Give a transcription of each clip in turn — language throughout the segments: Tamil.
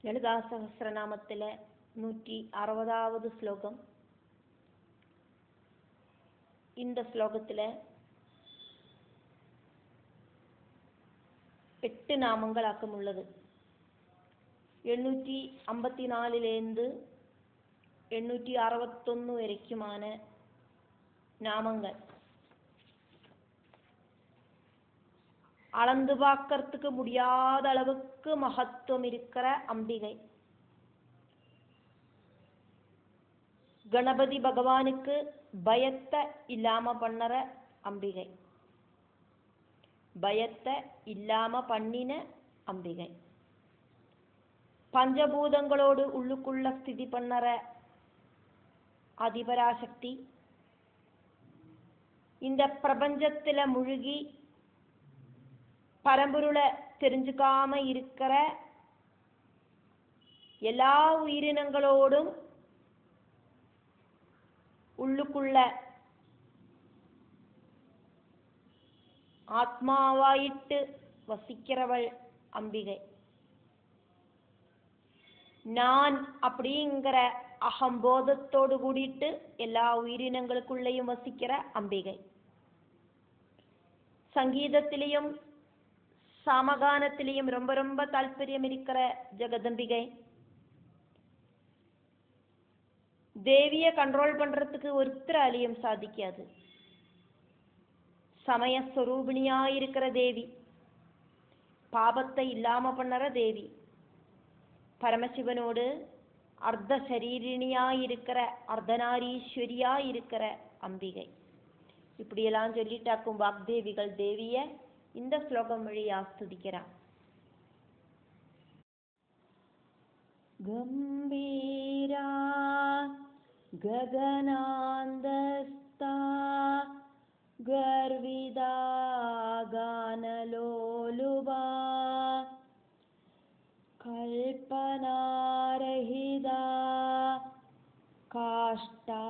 ലളിതാ സഹസ്രനാമത്തിലെ 160வது ശ്ലോകം. இந்த ശ്ലോകത്തിലെ 8 നാമങ്ങളാക്കുമുള്ളത്. 854லேருந்து 861 வரைக்குமான நாமங்கள். அளந்து பார்க்கறதுக்கு முடியாத அளவுக்கு மகத்துவம் இருக்கிற அம்பிகை. கணபதி பகவானுக்கு பயத்தை இல்லாம பண்ணற அம்பிகை. பயத்தை இல்லாம பண்ணின அம்பிகை. பஞ்சபூதங்களோடு உள்ளுக்குள்ள ஸ்திதி பண்ணற அதிபராசக்தி. இந்த பிரபஞ்சத்துல முழுகி பரம்பொருளை தெரிஞ்சுக்காம இருக்கிற எல்லா உயிரினங்களோடும் உள்ளுக்குள்ள ஆத்மாவாயிட்டு வசிக்கிறவள் அம்பிகை. நான் அப்படிங்கிற அகம்போதத்தோடு கூடிட்டு எல்லா உயிரினங்களுக்குள்ளேயும் வசிக்கிற அம்பிகை. சங்கீதத்திலையும் சாமகானத்திலையும் ரொம்ப ரொம்ப தாற்பயம் இருக்கிற ஜெகதம்பிகை. தேவியை கண்ட்ரோல் பண்றதுக்கு ஒருத்தராலையும் சாதிக்காது. சமயஸ்வரூபிணியாயிருக்கிற தேவி, பாபத்தை இல்லாம பண்ணற தேவி, பரமசிவனோடு அர்த்த சரீரிணியாயிருக்கிற அர்த்தநாரீஸ்வரியாயிருக்கிற அம்பிகை. இப்படியெல்லாம் சொல்லிட்டாக்கும் வாக்தேவிகள் தேவிய இந்த ஸ்லோகம் வழியா ஸ்துதிக்கிறான். கம்பீரா ககனாந்தஸ்தா கர்விதா கானலோலுபா கல்பனாரஹிதா காஷ்டா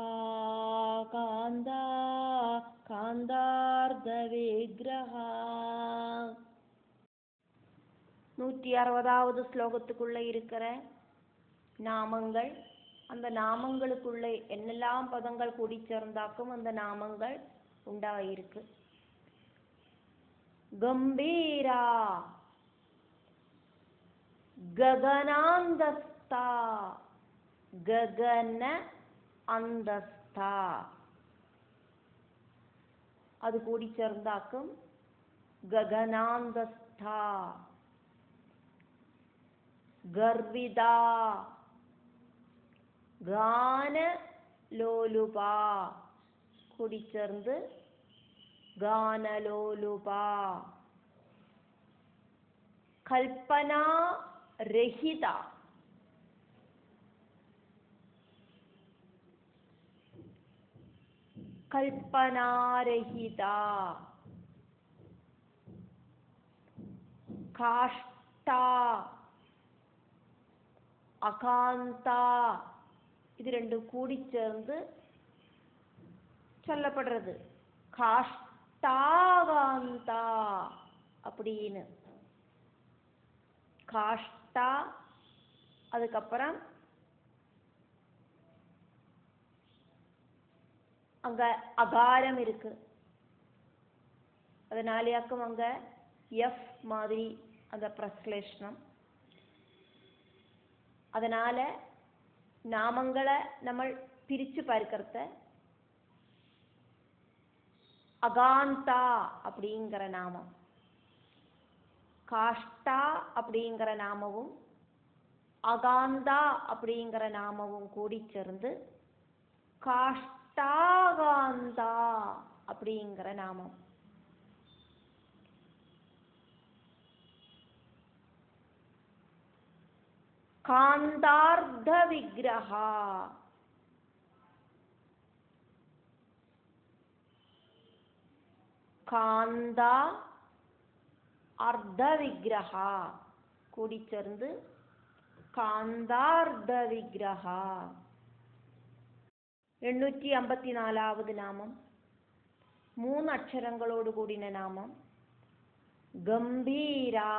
காந்தா காந்தார்த்த விக்கிரஹா. 160வது ஸ்லோகத்துக்குள்ள இருக்கிற நாமங்கள், அந்த நாமங்களுக்குள்ள என்னெல்லாம் பதங்கள் கூடி சேர்ந்தாக்கும் அந்த நாமங்கள் உண்டாயிருக்கு. கம்பீரா, ககனாந்தஸ்தா, ககன அந்தஸ்தா, அது கூடி சேர்ந்தாக்கும் ககனாந்தஸ்தா. கர்விதா, கான லோலுபா, கூடி சேர்ந்து கானலோலுபா. கல்பனா ரஹிதா, கல்பனாரஹிதா. காஷ்டா, அகாந்தா, இது ரெண்டும் கூடி சேர்ந்து சொல்லப்படுறது காஷ்டாகாந்தா அப்படின்னு. காஷ்டா, அதுக்கப்புறம் அங்க அகாரம் இருக்கு, அதனாலேயாக்கும் அங்க எஃப் மாதிரி அந்த பிரஸ்லேஷனம். அதனால நாமங்களை நம்ம பிரிச்சு பார்க்கறத அகாந்தா அப்படிங்கிற நாமம், காஷ்டா அப்படிங்கிற நாமமும் அகாந்தா அப்படிங்கிற நாமமும் கூடி சேர்ந்து காஷ்டாகாந்தா அப்படிங்கிற நாமம். காந்தார்த்த விக்கிரஹா, காந்தா அர்த்த விக்கிரஹா கூடி சேர்ந்து காந்தார்த்த விக்கிரஹா. 854வது நாமம் 3 அக்ஷரங்களோடு கூடின நாமம். கம்பீரா,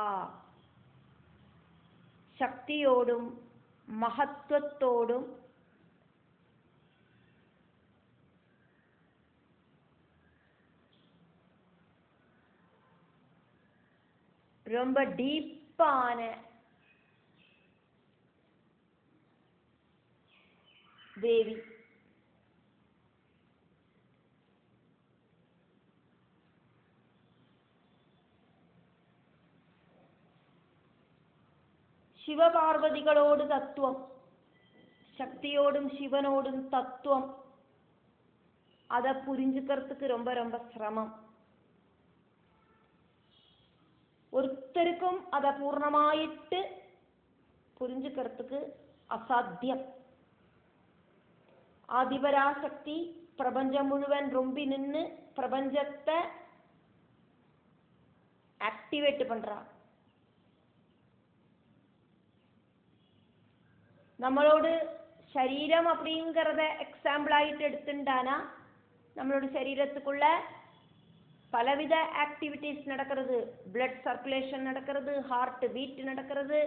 சக்தியோடும் மகத்துவத்தோடும் ரொம்ப டீப்பான தேவி. சிவபார்வதிகளோடு தத்துவம், சக்தியோடும் சிவனோடும் தத்துவம், அதை புரிஞ்சுக்கிறதுக்கு ரொம்ப ரொம்ப சிரமம். ஒருத்தருக்கும் அதை பூர்ணமாயிட்டு புரிஞ்சுக்கிறதுக்கு அசாத்தியம். ஆதிபராசக்தி பிரபஞ்சம் முழுவன் ரொம்பி நின்று பிரபஞ்சத்தை ஆக்டிவேட் பண்றா. நம்மளோட சரீரம் அப்படிங்கிறத எக்ஸாம்பிள் ஆயிட்டு எடுத்துட்டானா நம்மளோட சரீரத்துக்குள்ள பலவித ஆக்டிவிட்டிஸ் நடக்கிறது. பிளட் சர்க்குலேஷன் நடக்கிறது, ஹார்ட் பீட் நடக்கிறது,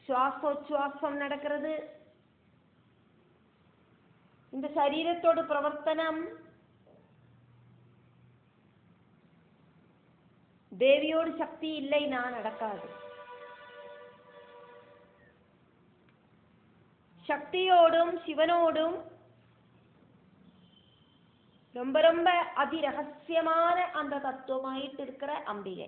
சுவாசோச்சுவாசம் நடக்கிறது. இந்த சரீரத்தோட பிரவர்த்தனம் தேவியோடு சக்தி இல்லைன்னா நடக்காது. சக்தியோடும் சிவனோடும் ரொம்ப ரொம்ப அதிரகசியமான அந்த தத்துவமாயிட்டு இருக்கிற அம்பிகை.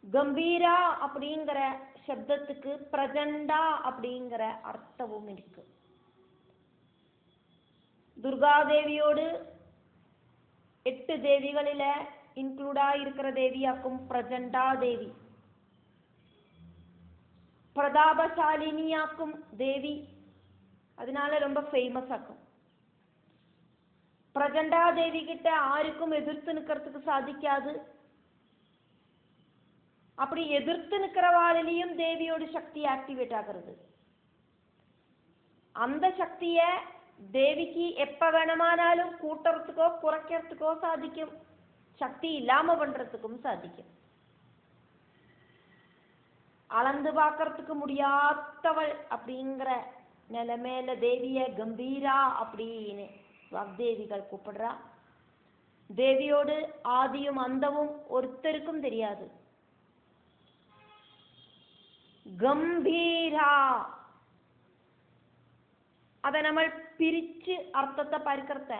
கம்பீரா அப்படிங்கிற சப்தத்துக்கு பிரஜண்டா அப்படிங்கிற அர்த்தமும் இருக்கு. துர்காதேவியோடு 8 தேவிகளில இன்க்ளூடா இருக்கிற தேவியாக்கும் பிரஜண்டா தேவி. பிரதாபசாலினியாக்கும் தேவி, அதனால ரொம்ப ஃபேமஸ் ஆக்கும். பிரஜண்டா தேவி கிட்ட யாருக்கும் எதிர்த்து நிக்கிறதுக்கு சாதிக்காது. அப்படி எதிர்த்து நிக்கிறவாளிலையும் தேவியோட சக்தி ஆக்டிவேட் ஆகிறது. அந்த சக்திய தேவிக்கு எப்ப வேணுமானாலும் கூட்டுறதுக்கோ குறைக்கிறதுக்கோ சாதிக்கும், சக்தி இல்லாம பண்றதுக்கும் சாதிக்கும். அளந்து பார்க்கறதுக்கு முடியாதவள் அப்படிங்கிற நிலைமையில தேவிய கம்பீரா அப்படின்னு வாக்தேவிகள் கூப்பிடுறா. தேவியோடு ஆதியும் அந்தமும் ஒருத்தருக்கும் தெரியாது. கம்பீரா அதை நம்ம பிரிச்சு அர்த்தத்தை பார்க்கிறத.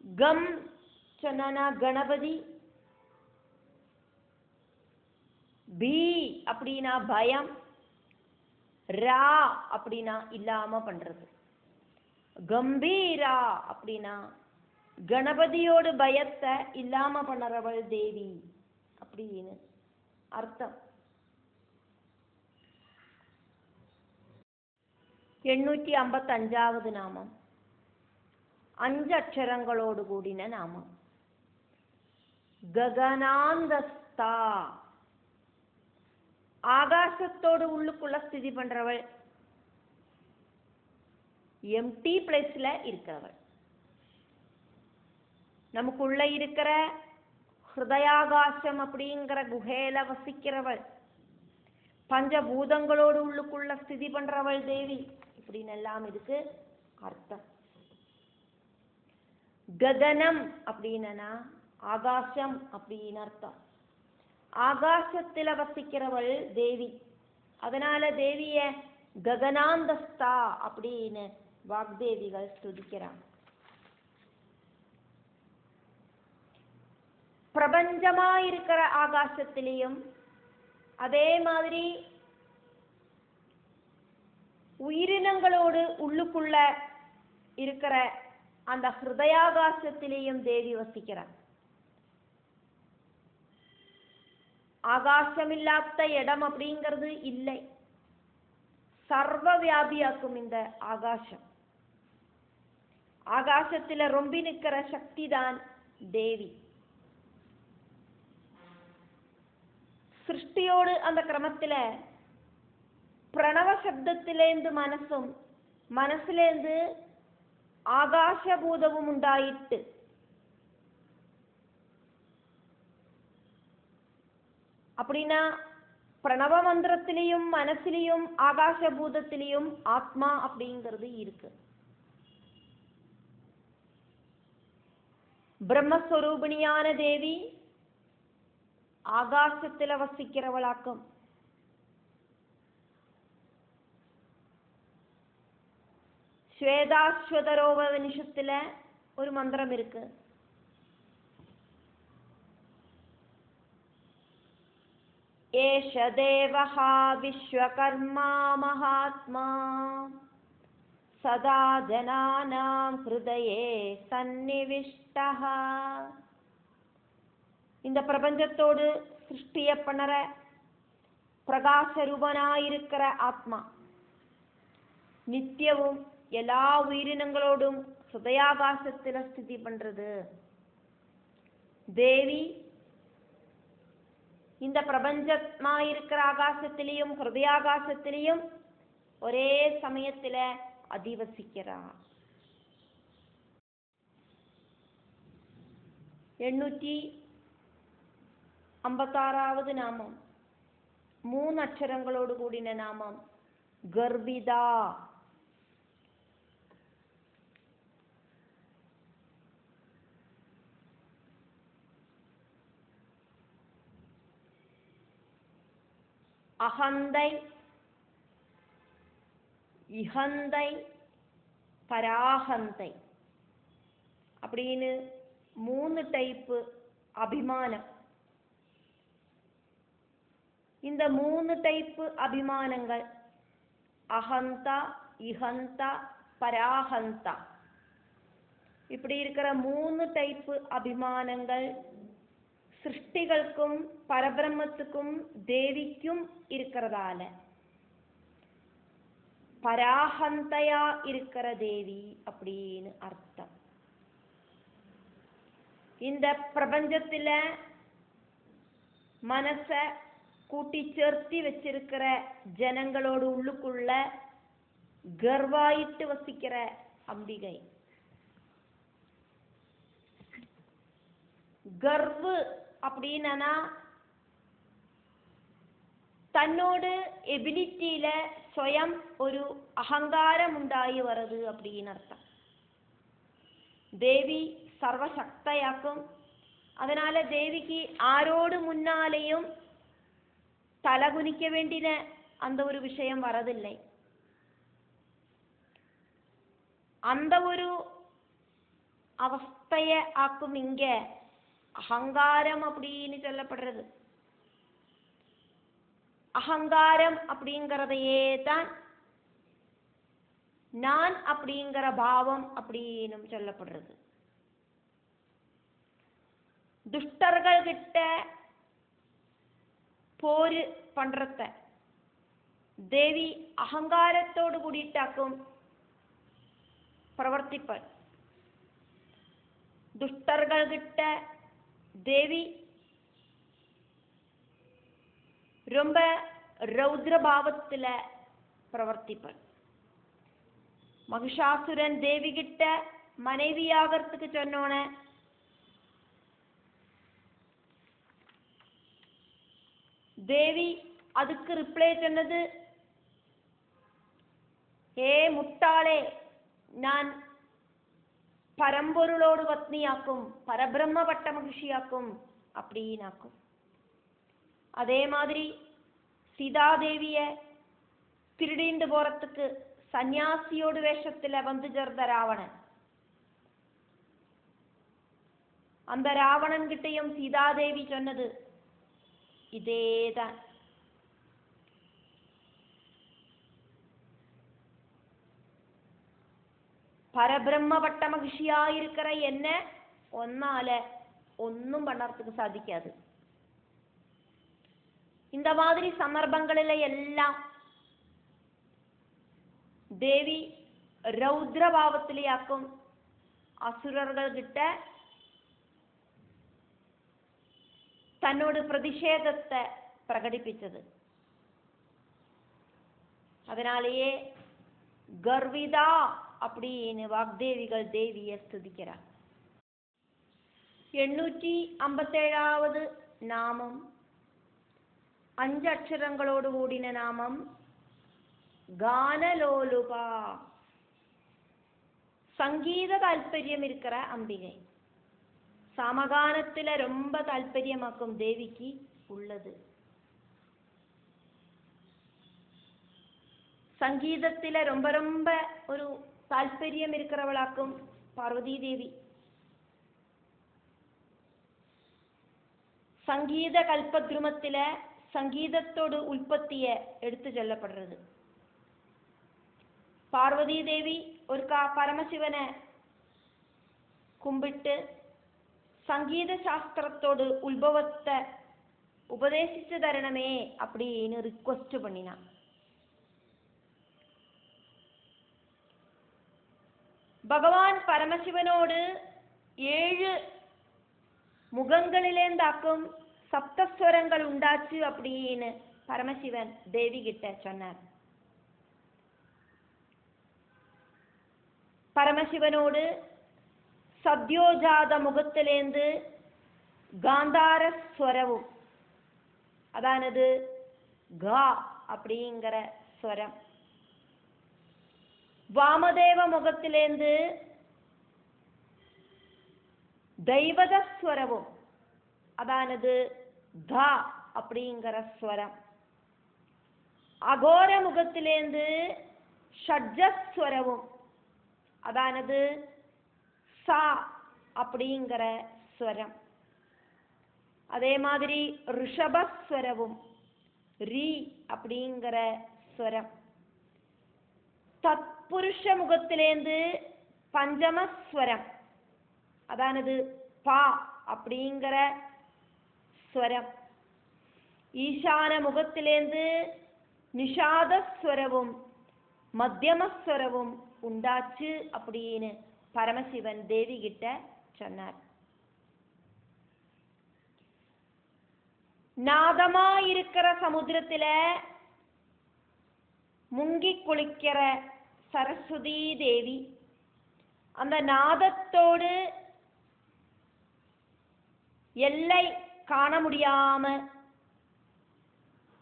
கம் சொன்னா கணபதி, பி அப்படின்னா பயம், ரா அப்படின்னா இல்லாம பண்றது. கம்பீரா அப்படின்னா கணபதியோடு பயத்தை இல்லாம பண்ணுறவள் தேவி அப்படின்னு அர்த்தம். 855வது நாமம் 5 அக்ஷரங்களோடு கூடின நாமம். ககனாந்தஸ்தா, ஆகாசத்தோடு உள்ளுக்குள்ள ஸ்திதி பண்றவள், எம்டி பிளேஸ்ல இருக்கிறவள். நமக்குள்ள இருக்கிற ஹிருதயாகாசம் அப்படிங்கிற குகையில வசிக்கிறவள், பஞ்சபூதங்களோடு உள்ளுக்குள்ள ஸ்திதி பண்றவள் தேவி இப்படின்னு எல்லாம் இதுக்கு அர்த்தம். ககனம் அப்படின்னா ஆகாசம் அப்படின்னு அர்த்தம். ஆகாசத்துல வசிக்கிறவள் தேவி, அதனால தேவிய ககனாந்தஸ்தா அப்படின்னு வாக்தேவிகள் ஸ்துதிக்கிறாங்க. பிரபஞ்சமா இருக்கிற ஆகாசத்திலையும் அதே மாதிரி உயிரினங்களோடு உள்ளுக்குள்ள இருக்கிற அந்த ஹிருதயாகாசத்திலேயும் தேவி வசிக்கிறார். ஆகாசமில்லாத இடம் அப்படிங்கிறது இல்லை, சர்வ வியாபியாக்கும் இந்த ஆகாசம். ஆகாசத்துல ரொம்பி நிற்கிற சக்தி தான் தேவி. சிருஷ்டியோடு அந்த கிரமத்துல பிரணவ சப்தத்திலேந்து மனசும், மனசுலேந்து ஆகாசபூதமும் உண்டாயிட்டு அப்படின்னா பிரணவ மந்திரத்திலையும் மனசிலையும் ஆகாசபூதத்திலையும் ஆத்மா அப்படிங்கிறது இருக்கு. பிரம்மஸ்வரூபிணியான தேவி ஆகாசத்துல வசிக்கிறவளாக்கும். ஸ்வேதாஸ்வதரோபனிஷத்துல ஒரு மந்திரம் இருக்கு. ஏஷ தேவஹா விஸ்வகர்மா மகாத்மா சதா ஜனானாம் ஹிருதயே சந்நிவிஷ்டஹ. இந்த பிரபஞ்சத்தோடு சிருஷ்டிய பண்ணற பிரகாசரூபனாயிருக்கிற ஆத்மா நித்தியவும் எல்லா உயிரினங்களோடும் ஹிருதயாகாசத்துல ஸ்திதி பண்றது. தேவி இந்த பிரபஞ்சமாயிருக்கிற ஆகாசத்திலையும் ஹிருதயாகாசத்திலையும் ஒரே சமயத்துல அதிவசிக்கிறா. 856வது நாமம் 3 அக்ஷரங்களோடு கூடின நாமம் கர்விதா. அகந்தை, இகந்தை, பராகந்தை அப்படின்னு 3 டைப்பு அபிமானம். இந்த 3 டைப்பு அபிமானங்கள் அகந்தா, இகந்தா, பராகந்தா இப்படி இருக்கிற 3 டைப்பு அபிமானங்கள் சிருஷ்டிகளுக்கும் பரபிரம்மத்துக்கும் தேவிக்கும் இருக்கிறதால பராகந்தையா இருக்கிற தேவி அப்படின்னு அர்த்தம். இந்த பிரபஞ்சத்துல மனச கூட்டி சேர்த்தி வச்சிருக்கிற ஜனங்களோடு உள்ளுக்குள்ள கர்வாயிட்டு வசிக்கிற அம்பிகை. கர்வு அப்படின்னா தன்னோடு எபிலிட்டியில സ്വയം ഒരു അഹങ്കാരം ഉണ്ടായി വരത് அப்படின்னு அர்த்தம். தேவி சர்வசக்தையாக்கும். அதனால தேவிக்கு ஆரோடு முன்னாலேயும் தலகுனிக்க வேண்டின அந்த ஒரு விஷயம் வரதில்லை. அந்த ஒரு அவஸ்தைய ஆக்கும் இங்க அகங்காரம் அப்படின்னு சொல்லப்படுறது. அகங்காரம் அப்படிங்கிறதையே தான் நான் அப்படிங்கிற பாவம் அப்படின்னு சொல்லப்படுறது. துஷ்டர்கள் கிட்ட போரு பண்றத தேவி அகங்காரத்தோடு கூடிட்டாக்கும் பிரவர்த்திப்பர். துஷ்டர்கள் கிட்ட தேவி ரொம்ப ரௌத்ர பாவத்துல பிரவர்த்திப்பர். மகிஷாசுரன் தேவி கிட்ட மனைவியாகிறதுக்கு சொன்னோன தேவி அதுக்கு ரிப்ளை சொன்னது, ஏ முட்டாளே, நான் பரம்பொருளோடு பத்னியாக்கும், பரபிரம்ம பட்ட மகிழ்ச்சியாக்கும் அப்படின்னாக்கும். அதே மாதிரி சீதாதேவிய திருடிண்டு போறதுக்கு சந்நியாசியோடு வேஷத்துல வந்து சேர்ந்த ராவணன், அந்த ராவணன் கிட்டையும் சீதாதேவி சொன்னது இதேதான். பரபிரம்ம பட்ட மகிழ்ச்சியா இருக்கிற என்ன ஒன்னால ஒன்னும் பண்ணறதுக்கு சாதிக்காது. இந்த மாதிரி சந்தர்ப்பங்களில எல்லாம் தேவி ரௌத்ர பாவத்திலேயாக்கும் அசுரர்கள் கிட்ட தன்னோட பிரதிஷேதத்தை பிரகடிப்பிச்சது. அதனாலேயே கர்விதா அப்படின்னு வாக்தேவிகள் தேவிய ஸ்துதிக்கிறார். 857வது நாமம் 5 அக்ஷரங்களோடு கூடின நாமம் கானலோலுபா. சங்கீத தால்பரியம் இருக்கிற அம்பிகை. சமகானத்துல ரொம்ப தால்பரியமாக்கும் தேவிக்கு உள்ளது. சங்கீதத்தில ரொம்ப ரொம்ப ஒரு தால்பரியம் இருக்கிறவளாக்கும் பார்வதி தேவி. சங்கீத கல்பத்ருமத்தில சங்கீதத்தோடு உற்பத்திய எடுத்து செல்லப்படுறது. பார்வதி தேவி ஒரு பரமசிவனை கும்பிட்டு சங்கீத சாஸ்திரத்தோடு உத்பவத்தை உபதேசிச்சு தரணமே அப்படின்னு ரிக்வெஸ்ட் பண்ணினான். பகவான் பரமசிவனோடு 7 முகங்களிலேந்தாக்கும் சப்தஸ்வரங்கள் உண்டாச்சு அப்படின்னு பரமசிவன் தேவி கிட்ட சொன்னார். பரமசிவனோடு சத்யோஜாத முகத்திலேந்து காந்தார ஸ்வரவும், அதானது கா அப்படிங்கிற ஸ்வரம், வாமதேவ முகத்திலேந்து தெய்வதஸ்வரவும், அதானது தா அப்படிங்கிற ஸ்வரம், அகோர முகத்திலேந்து ஷட்ஜஸ்வரவும், அதானது சா அப்படிங்கிற ஸ்வரம், அதே மாதிரி ரிஷபஸ்வரவும் ரீ அப்படிங்கிற ஸ்வரம், தத்புருஷ முகத்திலேந்து பஞ்சமஸ்வரம், அதானது பா அப்படிங்கிற ஸ்வரம், ஈசான முகத்திலேந்து நிஷாதஸ்வரவும் மத்தியமஸ்வரவும் உண்டாச்சு அப்படின்னு பரமசிவன் தேவி கிட்ட சொன்னார். நாதமா இருக்கிற சமுத்திரத்துல முங்கி குளிக்கிற சரஸ்வதி தேவி அந்த நாதத்தோடு எல்லை காண முடியாம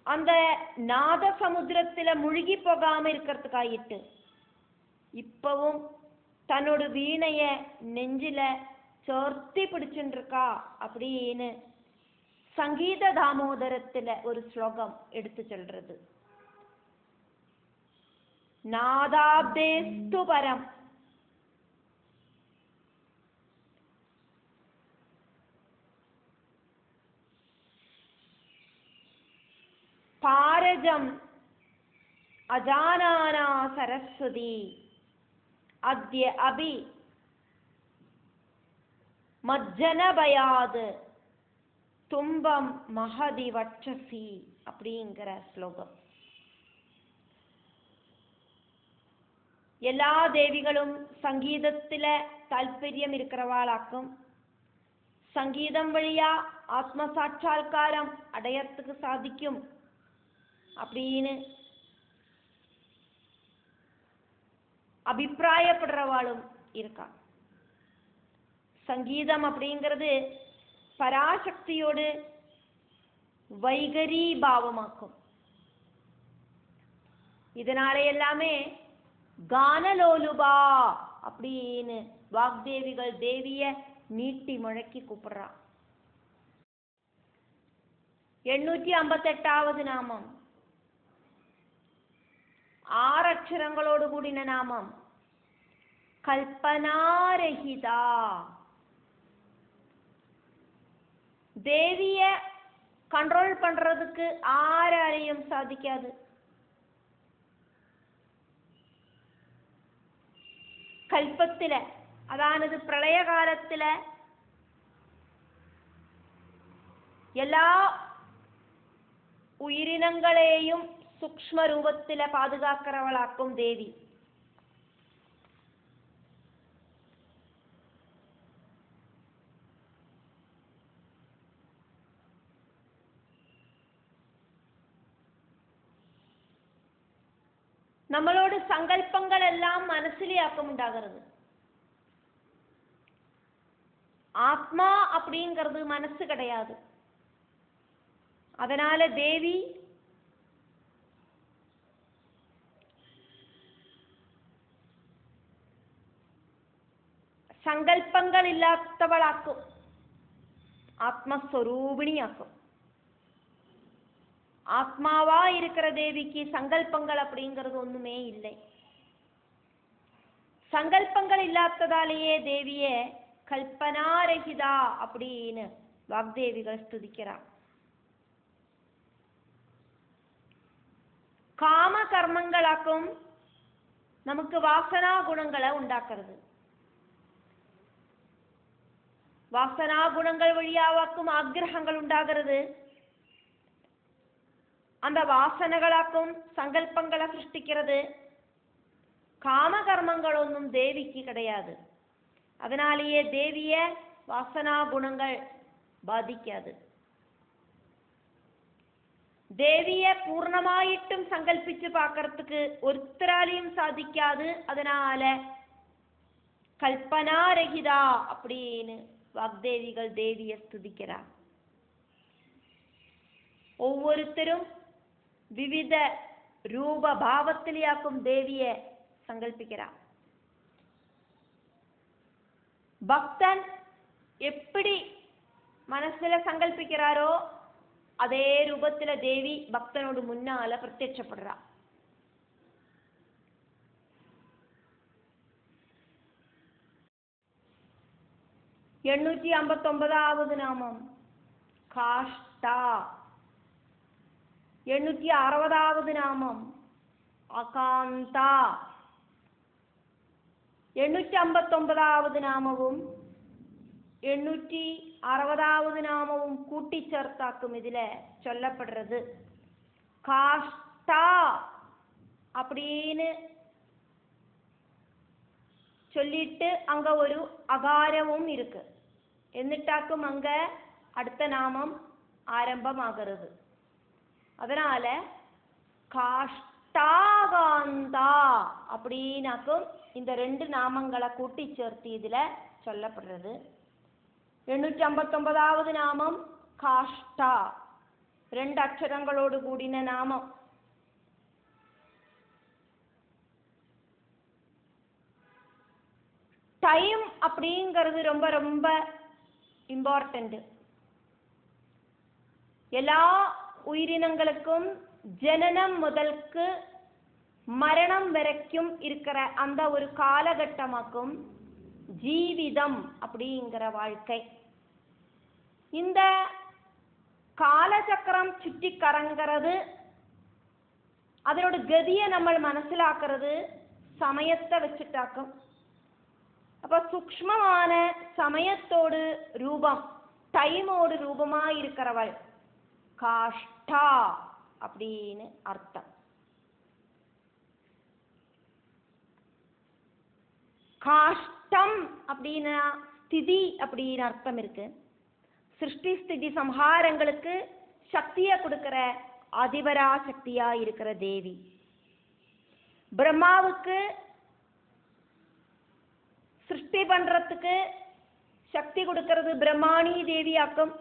அந்த நாத சமுத்திரத்துல முழுகி போகாம இருக்கிறதுக்காயிட்டு இப்பவும் தன்னோட வீணைய நெஞ்சில சோர்த்தி பிடிச்சுட்டு இருக்கா அப்படின்னு சங்கீத தாமோதரத்துல ஒரு ஸ்லோகம் எடுத்து சொல்றது. நாதாப்தேஸ்து பரம் பாரஜம் அஜானானா சரஸ்வதி அத்ய அபி மஜ்ஜனபயாது தும்பம் மகதி வட்சசி அப்படிங்கிற ஸ்லோகம். எல்லா தேவிகளும் சங்கீதத்துல தால்பரியம் இருக்கிறவாளாக்கும் சங்கீதம் வழியா ஆத்ம சாட்சா்காரம் அடையறதுக்கு சாதிக்கும் அப்படின்னு அபிப்பிராயப்படுறவாளும் இருக்கா. சங்கீதம் அப்படிங்கிறது பராசக்தியோடு வைகரி பாவமாக்கும். இதனால எல்லாமே கானலோலுபா அப்படின்னு வாக்தேவிகள் தேவிய நீட்டி முழக்கி கூப்பிடுறா. 858வது நாமம் 6 அக்ஷரங்களோடு கூடின நாமம் கல்பனாரஹிதா. தேவிய கண்ட்ரோல் பண்றதுக்கு ஆராலையும் சாதிக்காது. கல்பத்தில அதானது பிரளய காலத்துல எல்லா உயிரினங்களையும் சூக்ஷ்ம ரூபத்தில பாதுகாக்கிறவளாக்கும் தேவி. நம்மளோட சங்கல்பங்கள் எல்லாம் மனசிலே ஆக்கம் உண்டாகிறது. ஆத்மா அப்படிங்கிறது மனசு கிடையாது. அதனால தேவி സങ്കല്പങ്ങൾ ഇല്ലാത്തവളാക്കും, ആത്മസ്വരൂപിണിയാക്കും. ஆத்மாவா இருக்கிற தேவிக்கு சங்கல்பங்கள் அப்படிங்கிறது ஒண்ணுமே இல்லை. சங்கல்பங்கள் இல்லாததாலேயே தேவிய கல்பனாரகிதா அப்படின்னு வாக்தேவிகள் ஸ்துதிக்கிறார். காம கர்மங்களாக்கும் நமக்கு வாசனா குணங்களை உண்டாக்குறது. வாசனா குணங்கள் வழியாவாக்கும் ஆக்ரகங்கள் உண்டாகிறது. அந்த வாசனைகளாக்கும் சங்கல்பங்களை சிருஷ்டிக்கிறது. காம கர்மங்கள் ஒன்றும் தேவிக்கு கிடையாது. அதனாலேயே தேவிய வாசனா குணங்கள் பாதிக்காது. தேவிய பூர்ணமாயிட்டும் சங்கல்பிச்சு பார்க்கறதுக்கு ஒருத்தராலையும் சாதிக்காது. அதனால கல்பனாரகிதா அப்படின்னு வாக்தேவிகள் தேவிய ஸ்துதிக்கிறார். ஒவ்வொருத்தரும் விவித ரூப பாவத்திலேயாக்கும் தேவிய சங்கல்பிக்கிறார். பக்தன் எப்படி மனசுல சங்கல்பிக்கிறாரோ அதே ரூபத்துல தேவி பக்தனோடு முன்னால பிரத்யட்சப்படுறா. எண்ணூற்றி 59வது நாமம் காஷ்டா. 860வது நாமம் அகாந்தா. 859வது நாமവും 860வது நாமവും கூட்டிச்சேர்த்தாக்கும் இதுல சொல்லப்படுறது. காஷ்டா அப்படின்னு சொல்லிட்டு அங்க ஒரு அகாரமும் இருக்கு. എന്നിട്ടാக்கும் அங்க அடுத்த நாமம் ஆரம்பமாகிறது. அதனால காஷ்டாகாந்தா அப்படின்னாக்கும் இந்த ரெண்டு நாமங்களை கூட்டி சேர்த்து இதுல சொல்லப்படுறது. 859வது நாமம் காஷ்டா, ரெண்டு அக்ஷரங்களோடு கூடின நாமம். டைம் அப்படிங்கிறது ரொம்ப ரொம்ப இம்பார்ட்டன்ட். எல்லா உயிரினங்களுக்கும் ஜனனம் முதலுக்கு மரணம் வரைக்கும் இருக்கிற அந்த ஒரு காலகட்டமாக்கும் ஜீவிதம் அப்படிங்கிற வாழ்க்கை. இந்த காலச்சக்கரம் சுற்றி கறங்கிறது, அதனோட கதியை நம்ம மனசிலாக்குறது சமயத்தை வச்சுட்டாக்கும். அப்ப சூக்ஷ்மமான சமயத்தோடு ரூபம், டைமோடு ரூபமா இருக்கிறவள் காஷ்டா அப்படின்னு அர்த்தம். காஷ்டம் அப்படின்னா ஸ்திதி அப்படின்னு அர்த்தம் இருக்கு. சிருஷ்டி ஸ்திதி சம்ஹாரங்களுக்கு சக்தியை கொடுக்கிற அதிபரா சக்தியா இருக்கிற தேவி. பிரம்மாவுக்கு சிருஷ்டி பண்றதுக்கு சக்தி கொடுக்கிறது பிரம்மாணி தேவியாக்கும்.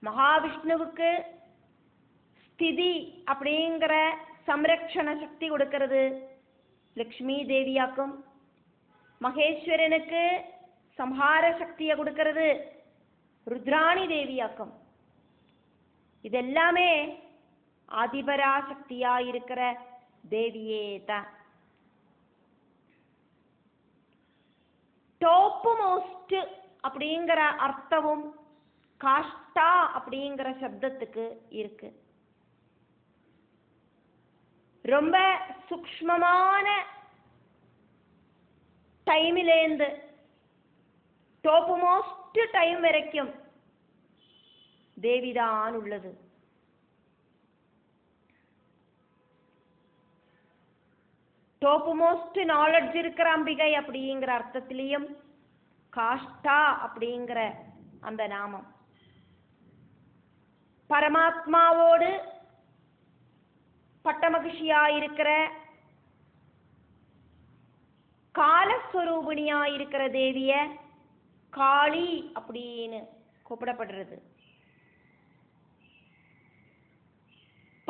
மகாவிஷ்ணுவுக்கு ஸ்திதி அப்படிங்கிற சம்ரக்ஷண சக்தி கொடுக்கிறது லக்ஷ்மி தேவியாக்கும். மகேஸ்வரனுக்கு சம்ஹார சக்தியை கொடுக்கிறது ருத்ராணி தேவியாக்கும். இதெல்லாமே ஆதிபரா சக்தியா இருக்கிற தேவியே தான். டாப் மோஸ்ட் அப்படிங்கிற அர்த்தமும் காஷ்டா அப்படிங்கிற சப்தத்துக்கு இருக்கு. ரொம்ப சூக்ஷ்மமான டைமிலேந்து டாப் மோஸ்ட் டைம் வரைக்கும் தேவிதான் உள்ளது. டாப் மோஸ்ட் நாலெட்ஜ் இருக்கிற அம்பிகை அப்படிங்கிற அர்த்தத்திலையும் காஷ்டா அப்படிங்கிற அந்த நாமம். பரமாத்மாவோடு பட்டமகிஷியா இருக்கிற காலஸ்வரூபிணியா இருக்கிற தேவிய காளி அப்படின்னு கூப்பிடப்படுறது.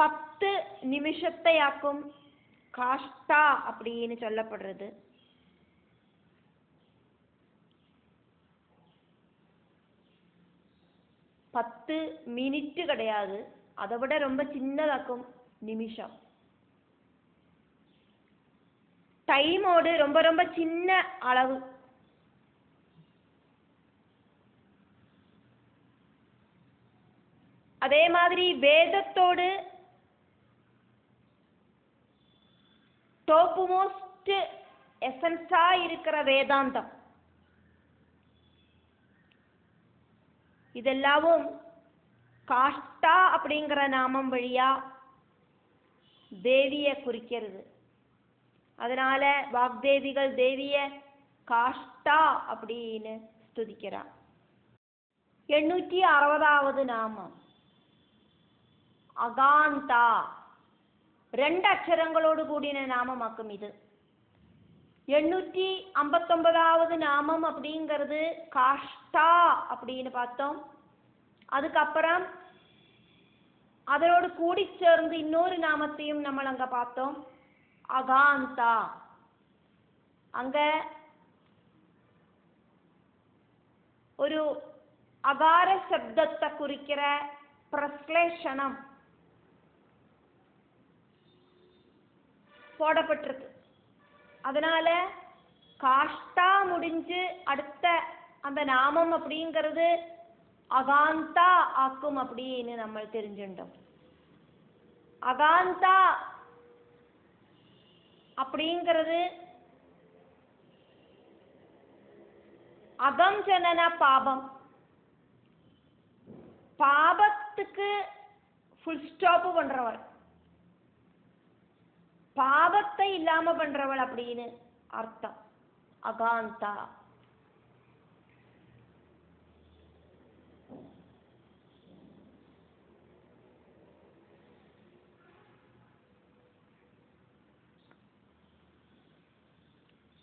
10 நிமிஷத்தையாக்கும் காஷ்டா அப்படின்னு சொல்லப்படுறது. பத்து மினிட் கிடையாது, அதை விட ரொம்ப சின்னதாக்கும் நிமிஷம். டைமோடு ரொம்ப ரொம்ப சின்ன அளவு. அதே மாதிரி வேதத்தோடு டாப் மோஸ்ட் எசன்ஸா இருக்கிற வேதாந்தம். இதெல்லாவும் காஷ்டா அப்படிங்கிற நாமம் வழியா தேவிய குறிக்கிறது. அதனால வாக்தேவிகள் தேவிய காஷ்டா அப்படின்னு ஸ்துதிக்கிறா. 860வது நாமம் அகாந்தா. 2 அக்ஷரங்களோடு கூடின நாமமாக்கும் இது. 859வது நாமம் அப்படிங்கிறது காஷ்டா அப்படின்னு பார்த்தோம். அதுக்கப்புறம் அதனோடு கூடி சேர்ந்து இன்னொரு நாமத்தையும் நம்ம அங்க பார்த்தோம், அகாந்தா. அங்க ஒரு அகார சப்தத்தை குறிக்கிற பிரஸ்லேஷனம் போடப்பட்டிருக்கு. அதனால காஷ்டா முடிஞ்சு அடுத்த அந்த நாமம் அப்படிங்கிறது அகாந்தா ஆக்கும் அப்படின்னு நம்ம தெரிஞ்சுட்டோம். அகாந்தா அப்படிங்கிறது அகம் ஜனன பாபம். பாபத்துக்கு ஃபுல் ஸ்டாப் பண்றவள், பாவத்தை இல்லாம பண்றவள் அப்படின்னு அர்த்தம் அகாந்தா.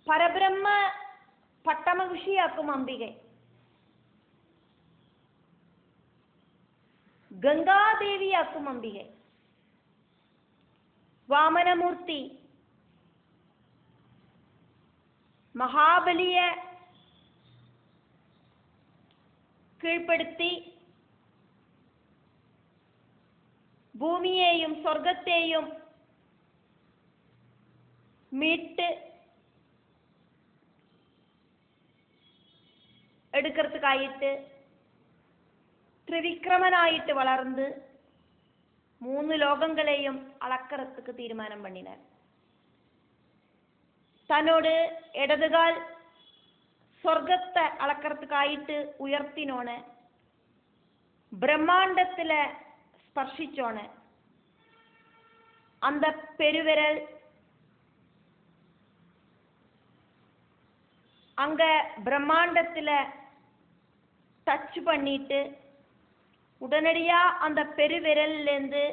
பரபிரம்ம பட்டமகிஷியாக்கும் அம்பிகை. கங்காதேவியாக்கும் அம்பிகை. வாமனமூர்த்தி மகாபலிய கீழ்ப்படுத்தி பூமியையும் சொர்க்கத்தையும் மீட்டு എടുக்கிறதுக்காயிட்டு ത്രിവിക്രമനായിട്ട് വളർந்து 3 ലോകങ്ങളെയും அளக்கிறதுக்கு தீர்மானம் பண்ணினார். தன்னோடு இடதுகால் சொர்க்கத்தை அளக்கிறதுக்காயிட்டு உயர்த்தினோன, பிரம்மாண்டத்துல ஸ்பர்ஷிச்சோன, அந்த பெருவிரல் அங்க பிரம்மாண்டத்துல டச் பண்ணிட்டு உடனடியா அந்த பெருவிரல்ல இருந்து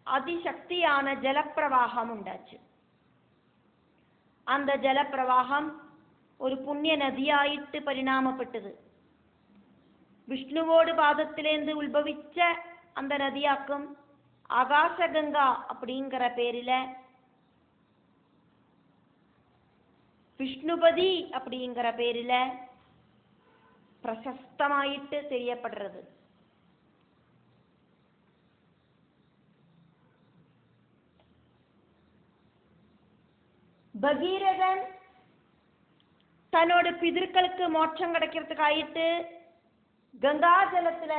அதிசக்தியான ஜலப்பிரவாகம் உண்டாச்சு. அந்த ஜலப்பிரவாகம் ஒரு புண்ணிய நதியாயிட்டு பரிணாமப்பட்டது. விஷ்ணுவோடு பாதத்திலேந்து உத்பவிச்ச அந்த நதியாக்கும் ஆகாசகங்கா அப்படிங்கிற பேரில விஷ்ணுபதி அப்படிங்கிற பேரில பிரசஸ்தமாயிட்டு தெரியப்படுறது. பகீரதன் தன்னோட பிதர்களுக்கு மோட்சம் கிடைக்கிறதுக்காயிட்டு கங்கா ஜலத்துல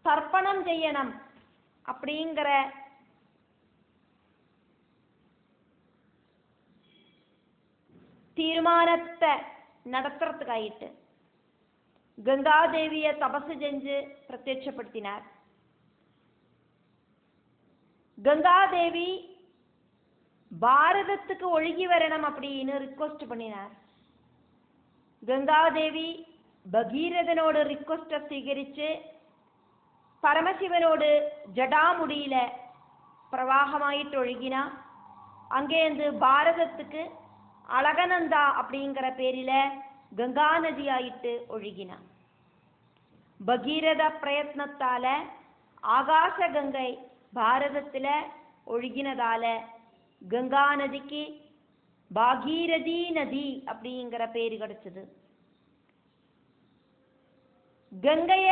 தர்ப்பணம் செய்யணும் அப்படிங்கிற தீர்மானத்தை நடத்துறதுக்காயிட்டு கங்காதேவிய தபசு செஞ்சு பிரத்யட்சப்படுத்தினார். கங்காதேவி பாரதத்துக்கு ஒழுகி வரணும் அப்படின்னு ரிக்வெஸ்ட் பண்ணினார். கங்காதேவி பகீரதனோட ரிக்வெஸ்ட ஸ்வீகரிச்சு பரமசிவனோடு ஜடாமுடியில பிரவாகமாயிட்டு ஒழுகினா. அங்கேருந்து பாரதத்துக்கு அழகநந்தா அப்படிங்கிற பேரில கங்கா நதியாயிட்டு ஒழுகினா. பகீரத பிரயத்னத்தால ஆகாச கங்கை பாரதத்தில் ஒழுகினதால கங்கா நதிக்கு பாகீரதி நதி அப்படிங்கிற பேரு கிடைச்சது. கங்கைய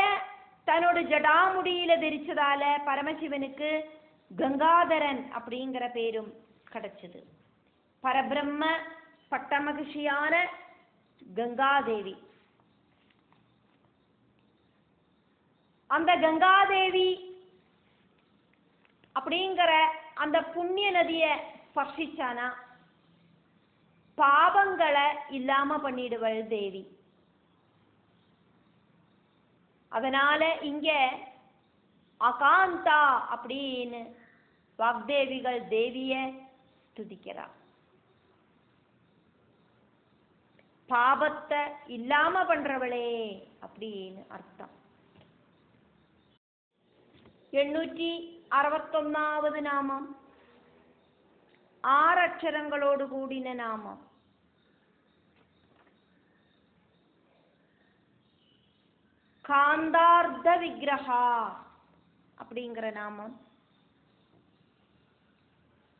தன்னோட ஜடாமுடியில தரிச்சதால பரமசிவனுக்கு கங்காதரன் அப்படிங்கிற பேரும் கிடைச்சது. பரபிரம்ம பட்டமகிஷியான கங்காதேவி. அந்த கங்காதேவி அப்படிங்கிற அந்த புண்ணிய நதியை ஸ்பர்ஷிச்சானா பாவங்களை இல்லாம பண்ணிடுவள் தேவி. அதனால இங்க அகாந்தா அப்படின்னு வாக்தேவிகள் தேவிய துதிக்கிறார். பாவத்தை இல்லாம பண்றவளே அப்படின்னு அர்த்தம். 861வது நாமம் 6 அக்ஷரங்களோடு கூடின நாமம். காந்தார்த்த விக்கிரகா அப்படிங்கிற நாமம்.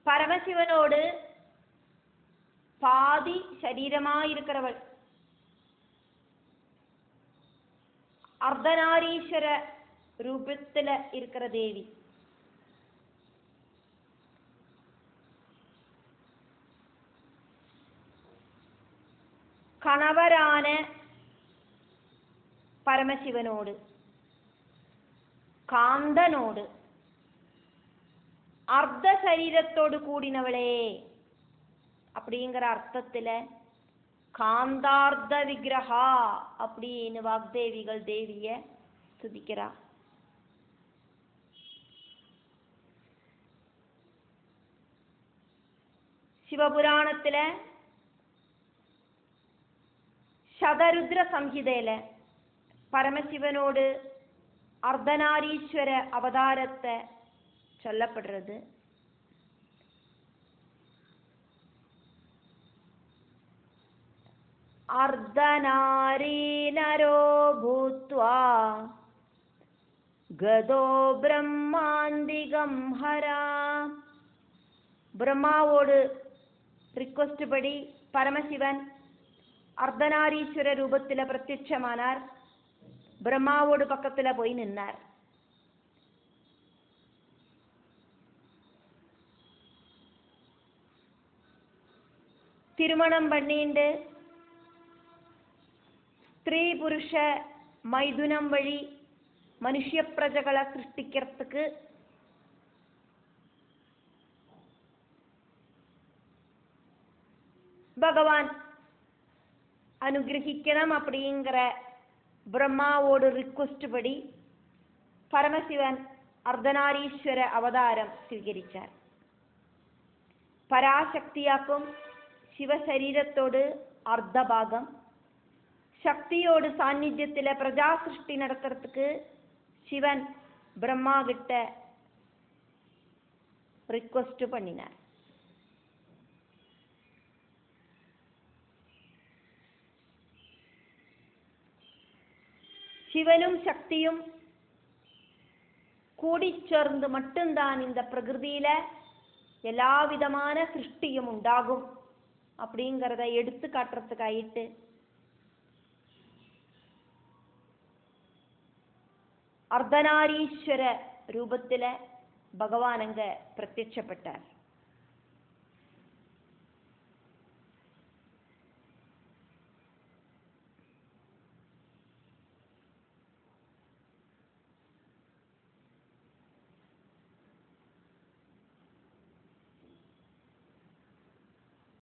பரமசிவனோடு பாதி சரீரமாயிருக்கிறவள், அர்த்தநாரீஸ்வர ரூபத்துல இருக்கிற தேவி. கணவரான பரமசிவனோடு காந்தனோடு அர்த்த சரீரத்தோடு கூடினவளே அப்படிங்கிற அர்த்தத்துல காந்தார்த்த விக்கிரகா அப்படின்னு வாக்தேவிகள் தேவிய துதிக்கிறா. சிவபுராணத்துல சதருத்ர சம்ஹிதையில பரமசிவனோடு அர்த்தநாரீஸ்வர அவதாரத்தை சொல்லப்படுறது. அர்த்தநாரி நரோ பூத்வா கதோ பிரம்மாந்திகம் ஹரா. பிரம்மாவோடு ரிக்வெஸ்ட் படி பரமசிவன் அர்த்தநாரீஸ்வர ரூபத்துல பிரத்யட்சமானார். பிரம்மாவோடு பக்கத்துல போய் நின்னார். திருமணம் பண்ணிண்டு ஸ்திரீ புருஷ மைதுனம் வழி மனுஷ்ய பிரஜைகளை சிருஷ்டிக்கிறதுக்கு பகவான் அனுகிரகிக்கணும் அப்படிங்கிற பிரம்மாவோடு ரிக்வெஸ்ட் படி பரமசிவன் அர்த்தநாரீஸ்வர அவதாரம் സ്വീകരിച്ചാர். பராசக்தியாக்கும் சிவசரீரத்தோடு அர்த்தபாகம், சக்தியோடு சாநித்தியத்தில் பிரஜா சிருஷ்டி நடக்கிறதுக்கு சிவன் பிரம்மா கிட்ட ரிக்வெஸ்ட் பண்ணினார். சிவனும் சக்தியும் கூடிச்சேர்ந்து மட்டும்தான் இந்த பிரகிருதியில எல்லா விதமான சிருஷ்டியும் உண்டாகும் அப்படிங்கிறத எடுத்து காட்டுறதுக்காயிட்டு அர்த்தநாரீஸ்வர ரூபத்துல பகவான் அங்க பிரத்யட்சப்பட்டார்.